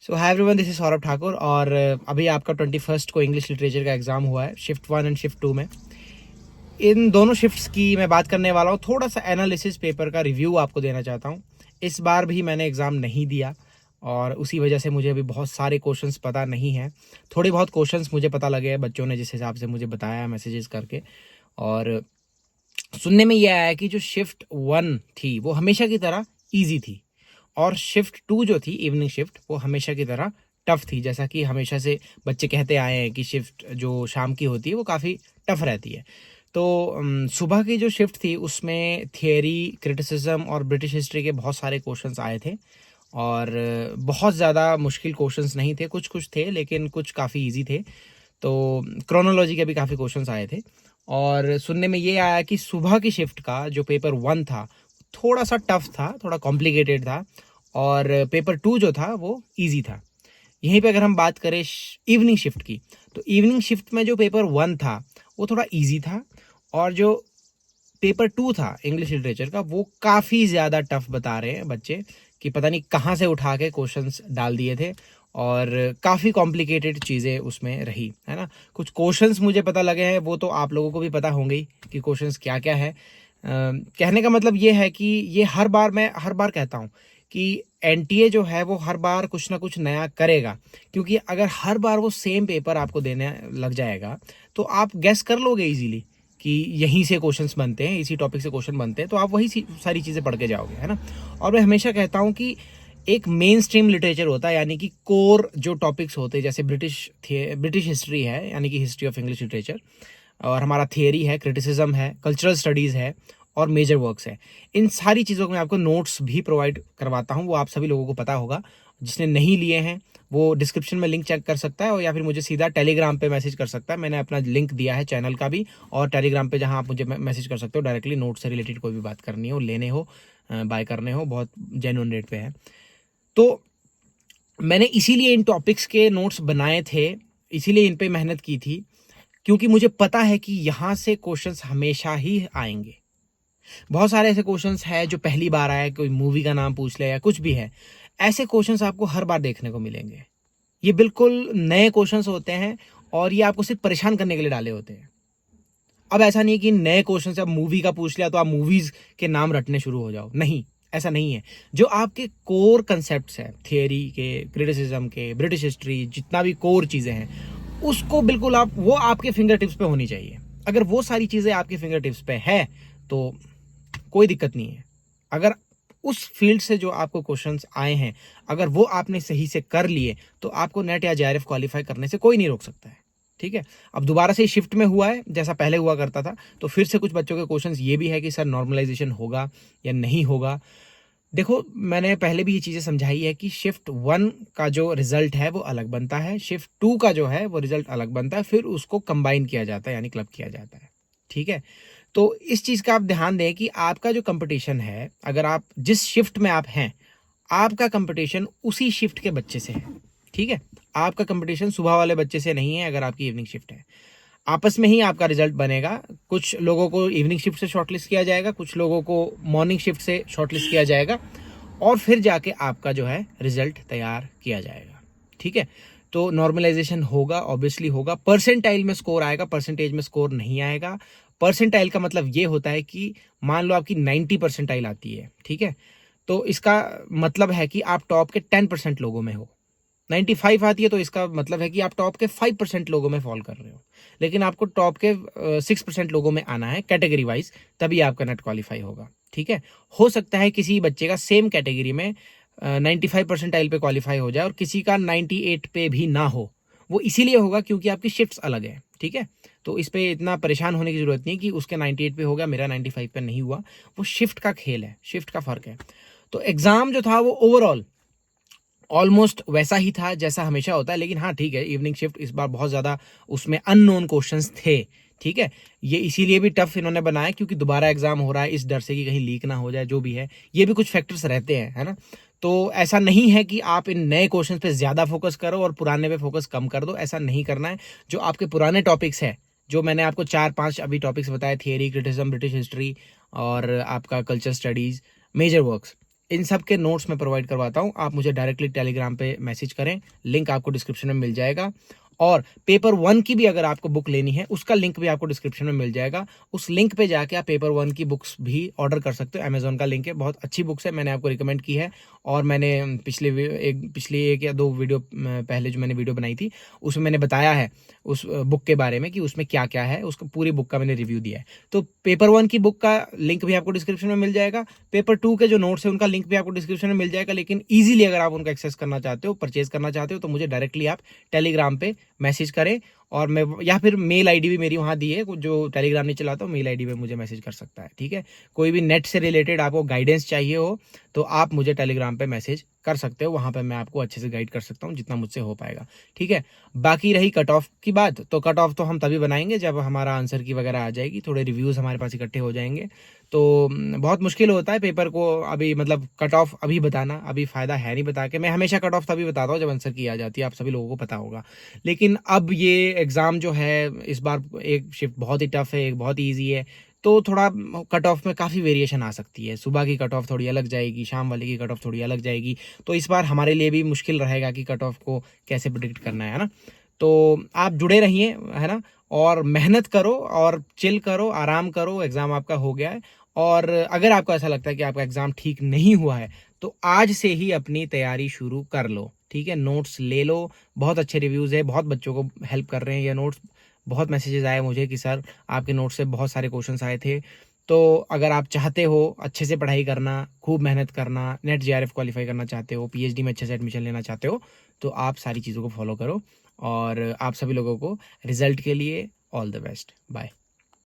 So hi everyone, this is Saurabh Thakur और अभी आपका 21st को इंग्लिश लिटरेचर का एग्ज़ाम हुआ है शिफ्ट 1 एंड शिफ्ट 2 में। इन दोनों शिफ्ट्स की मैं बात करने वाला हूँ। थोड़ा सा एनालिसिस पेपर का रिव्यू आपको देना चाहता हूँ। इस बार भी मैंने एग्ज़ाम नहीं दिया और उसी वजह से मुझे अभी बहुत सारे क्वेश्चंस पता नहीं है। थोड़े बहुत क्वेश्चंस मुझे पता लगे हैं, बच्चों ने जिस हिसाब से मुझे बताया मैसेजेस करके। और सुनने में ये आया कि जो शिफ्ट 1 थी वो हमेशा की तरह ईजी थी और शिफ्ट 2 जो थी इवनिंग शिफ्ट वो हमेशा की तरह टफ थी। जैसा कि हमेशा से बच्चे कहते आए हैं कि शिफ्ट जो शाम की होती है वो काफ़ी टफ रहती है। तो सुबह की जो शिफ्ट थी उसमें थियरी, क्रिटिसिज्म और ब्रिटिश हिस्ट्री के बहुत सारे क्वेश्चंस आए थे और बहुत ज़्यादा मुश्किल क्वेश्चंस नहीं थे। कुछ कुछ थे लेकिन कुछ काफ़ी इजी थे। तो क्रोनोलॉजी के भी काफ़ी क्वेश्चंस आए थे और सुनने में ये आया कि सुबह की शिफ्ट का जो पेपर 1 था थोड़ा सा टफ था, थोड़ा कॉम्प्लिकेटेड था और पेपर 2 जो था वो इजी था। यहीं पे अगर हम बात करें इवनिंग शिफ्ट की, तो इवनिंग शिफ्ट में जो पेपर 1 था वो थोड़ा इजी था और जो पेपर 2 था इंग्लिश लिटरेचर का वो काफ़ी ज़्यादा टफ बता रहे हैं बच्चे कि पता नहीं कहाँ से उठा के क्वेश्चंस डाल दिए थे और काफ़ी कॉम्प्लिकेटेड चीज़ें उसमें रही, है ना। कुछ क्वेश्चंस मुझे पता लगे हैं, वो तो आप लोगों को भी पता होंगे ही कि क्वेश्चंस क्या क्या है। कहने का मतलब ये है कि ये मैं हर बार कहता हूँ कि एनटीए जो है वो हर बार कुछ ना कुछ नया करेगा, क्योंकि अगर हर बार वो सेम पेपर आपको देने लग जाएगा तो आप गेस कर लोगे इजीली कि यहीं से क्वेश्चंस बनते हैं, इसी टॉपिक से क्वेश्चन बनते हैं, तो आप वही सारी चीज़ें पढ़ के जाओगे, है ना। और मैं हमेशा कहता हूँ कि एक मेन स्ट्रीम लिटरेचर होता है, यानी कि कोर जो टॉपिक्स होते हैं, जैसे ब्रिटिश हिस्ट्री है यानी कि हिस्ट्री ऑफ इंग्लिश लिटरेचर, और हमारा थियरी है, क्रिटिसिज्म है, कल्चरल स्टडीज़ है और मेजर वर्क्स है। इन सारी चीज़ों में आपको नोट्स भी प्रोवाइड करवाता हूँ, वो आप सभी लोगों को पता होगा। जिसने नहीं लिए हैं वो डिस्क्रिप्शन में लिंक चेक कर सकता है और या फिर मुझे सीधा टेलीग्राम पे मैसेज कर सकता है। मैंने अपना लिंक दिया है चैनल का भी और टेलीग्राम पे, जहाँ आप मुझे मैसेज कर सकते हो डायरेक्टली। नोट से रिलेटेड कोई भी बात करनी हो, लेने हो, बाय करने हो, बहुत जेन्युइन रेट पे है। तो मैंने इसीलिए इन टॉपिक्स के नोट्स बनाए थे, इसीलिए इन पे मेहनत की थी, क्योंकि मुझे पता है कि यहाँ से क्वेश्चंस हमेशा ही आएंगे। बहुत सारे ऐसे क्वेश्चंस हैं जो पहली बार आया, कोई मूवी का नाम पूछ ले या कुछ भी है, ऐसे क्वेश्चंस आपको हर बार देखने को मिलेंगे। ये बिल्कुल नए क्वेश्चंस होते हैं और ये आपको सिर्फ परेशान करने के लिए डाले होते हैं। अब ऐसा नहीं है कि नए क्वेश्चन से अब मूवी का पूछ लिया तो आप मूवीज के नाम रटने शुरू हो जाओ, नहीं, ऐसा नहीं है। जो आपके कोर कंसेप्ट्स हैं, थियरी के, क्रिटिसिज्म के, ब्रिटिश हिस्ट्री, जितना भी कोर चीजें हैं, उसको बिल्कुल वो आपके फिंगर टिप्स पे होनी चाहिए। अगर वो सारी चीजें आपके फिंगर टिप्स पे है तो कोई दिक्कत नहीं है। अगर उस फील्ड से जो आपको क्वेश्चंस आए हैं, अगर वो आपने सही से कर लिए, तो आपको नेट या जेआरएफ क्वालिफाई करने से कोई नहीं रोक सकता है। ठीक है। अब दोबारा से शिफ्ट में हुआ है जैसा पहले हुआ करता था, तो फिर से कुछ बच्चों के क्वेश्चंस ये भी है कि सर नॉर्मलाइजेशन होगा या नहीं होगा। देखो, मैंने पहले भी ये चीज़ें समझाई है कि शिफ्ट 1 का जो रिजल्ट है वो अलग बनता है, शिफ्ट 2 का जो है वो रिजल्ट अलग बनता है, फिर उसको कंबाइन किया जाता है यानी क्लब किया जाता है। ठीक है। तो इस चीज़ का आप ध्यान दें कि आपका जो कंपटीशन है, अगर आप जिस शिफ्ट में आप हैं, आपका कंपटीशन उसी शिफ्ट के बच्चे से है। ठीक है। आपका कंपटीशन सुबह वाले बच्चे से नहीं है। अगर आपकी इवनिंग शिफ्ट है, आपस में ही आपका रिजल्ट बनेगा। कुछ लोगों को इवनिंग शिफ्ट से शॉर्टलिस्ट किया जाएगा, कुछ लोगों को मॉर्निंग शिफ्ट से शॉर्टलिस्ट किया जाएगा और फिर जाके आपका जो है रिजल्ट तैयार किया जाएगा। ठीक है। तो नॉर्मलाइजेशन होगा, ऑब्वियसली होगा। परसेंटाइल में स्कोर आएगा, परसेंटेज में स्कोर नहीं आएगा। परसेंटाइल का मतलब ये होता है कि मान लो आपकी 90 परसेंटाइल आती है, ठीक है, तो इसका मतलब है कि आप टॉप के 10% लोगों में हो। 95 आती है तो इसका मतलब है कि आप टॉप के 5% लोगों में फॉल कर रहे हो। लेकिन आपको टॉप के 6% लोगों में आना है कैटेगरी वाइज, तभी आपका नेट क्वालिफाई होगा। ठीक है। हो सकता है किसी बच्चे का सेम कैटेगरी में 95 परसेंटाइल पे क्वालिफाई हो जाए और किसी का 98 पे भी ना हो। वो इसीलिए होगा क्योंकि आपकी शिफ्ट्स अलग है। ठीक है। तो इस पे इतना परेशान होने की जरूरत नहीं कि उसके 98 पे हो गया, मेरा 95 पे नहीं हुआ। वो शिफ्ट का खेल है, शिफ्ट का फर्क है। तो एग्जाम जो था वो ओवरऑल ऑलमोस्ट वैसा ही था जैसा हमेशा होता है, लेकिन हाँ ठीक है, इवनिंग शिफ्ट इस बार बहुत ज़्यादा उसमें अननोन क्वेश्चंस थे। ठीक है। ये इसीलिए भी टफ इन्होंने बनाया क्योंकि दोबारा एग्जाम हो रहा है, इस डर से कि कहीं लीक ना हो जाए, जो भी है। ये भी कुछ फैक्टर्स रहते हैं, है ना। तो ऐसा नहीं है कि आप इन नए क्वेश्चंस पे ज़्यादा फोकस करो और पुराने पे फोकस कम कर दो, ऐसा नहीं करना है। जो आपके पुराने टॉपिक्स है, जो मैंने आपको 4-5 अभी टॉपिक्स बताए, थियरी, क्रिटिसिज्म, ब्रिटिश हिस्ट्री और आपका कल्चर स्टडीज़, मेजर वर्क्स, इन सब के नोट्स मैं प्रोवाइड करवाता हूँ। आप मुझे डायरेक्टली टेलीग्राम पे मैसेज करें, लिंक आपको डिस्क्रिप्शन में मिल जाएगा। और पेपर 1 की भी अगर आपको बुक लेनी है, उसका लिंक भी आपको डिस्क्रिप्शन में मिल जाएगा। उस लिंक पे जाके आप पेपर 1 की बुक्स भी ऑर्डर कर सकते हो। अमेजोन का लिंक है, बहुत अच्छी बुक्स है, मैंने आपको रिकमेंड की है। और मैंने पिछली एक या दो वीडियो पहले जो मैंने वीडियो बनाई थी, उसमें मैंने बताया है उस बुक के बारे में कि उसमें क्या क्या है, उसको पूरी बुक का मैंने रिव्यू दिया है। तो पेपर 1 की बुक का लिंक भी आपको डिस्क्रिप्शन में मिल जाएगा। पेपर 2 के जो नोट्स है उनका लिंक भी आपको डिस्क्रिप्शन में मिल जाएगा। लेकिन ईजिली अगर आप उनका एक्सेस करना चाहते हो, परचेज करना चाहते हो, तो मुझे डायरेक्टली आप टेलीग्राम पे मैसेज करें, और मैं या फिर मेल आईडी भी मेरी वहाँ दी है, जो टेलीग्राम नहीं चलाता हूँ, मेल आईडी पे मुझे मैसेज कर सकता है। ठीक है, कोई भी नेट से रिलेटेड आपको गाइडेंस चाहिए हो तो आप मुझे टेलीग्राम पे मैसेज कर सकते हो, वहाँ पे मैं आपको अच्छे से गाइड कर सकता हूँ जितना मुझसे हो पाएगा। ठीक है, बाकी रही कट ऑफ की बात, तो कट ऑफ तो हम तभी बनाएंगे जब हमारा आंसर की वगैरह आ जाएगी, थोड़े रिव्यूज़ हमारे पास इकट्ठे हो जाएंगे। तो बहुत मुश्किल होता है पेपर को अभी मतलब कट ऑफ अभी बताना, अभी फ़ायदा है नहीं बता के। मैं हमेशा कट ऑफ तभी बताता हूँ जब आंसर की आ जाती है, आप सभी लोगों को पता होगा। लेकिन अब ये एग्ज़ाम जो है इस बार, एक शिफ्ट बहुत ही टफ है, एक बहुत ही ईजी है, तो थोड़ा कट ऑफ में काफ़ी वेरिएशन आ सकती है। सुबह की कट ऑफ थोड़ी अलग जाएगी, शाम वाले की कट ऑफ थोड़ी अलग जाएगी। तो इस बार हमारे लिए भी मुश्किल रहेगा कि कट ऑफ को कैसे प्रिडिक्ट करना है ना। तो आप जुड़े रहिए, है ना, और मेहनत करो और चिल करो, आराम करो, एग्ज़ाम आपका हो गया है। और अगर आपको ऐसा लगता है कि आपका एग्ज़ाम ठीक नहीं हुआ है, तो आज से ही अपनी तैयारी शुरू कर लो। ठीक है, नोट्स ले लो, बहुत अच्छे रिव्यूज़ है, बहुत बच्चों को हेल्प कर रहे हैं ये नोट्स। बहुत मैसेजेस आए मुझे कि सर आपके नोट्स से बहुत सारे क्वेश्चंस आए थे। तो अगर आप चाहते हो अच्छे से पढ़ाई करना, खूब मेहनत करना, नेट जेआरएफ क्वालिफाई करना चाहते हो, पीएचडी में अच्छे से एडमिशन लेना चाहते हो, तो आप सारी चीज़ों को फॉलो करो। और आप सभी लोगों को रिजल्ट के लिए ऑल द बेस्ट। बाय।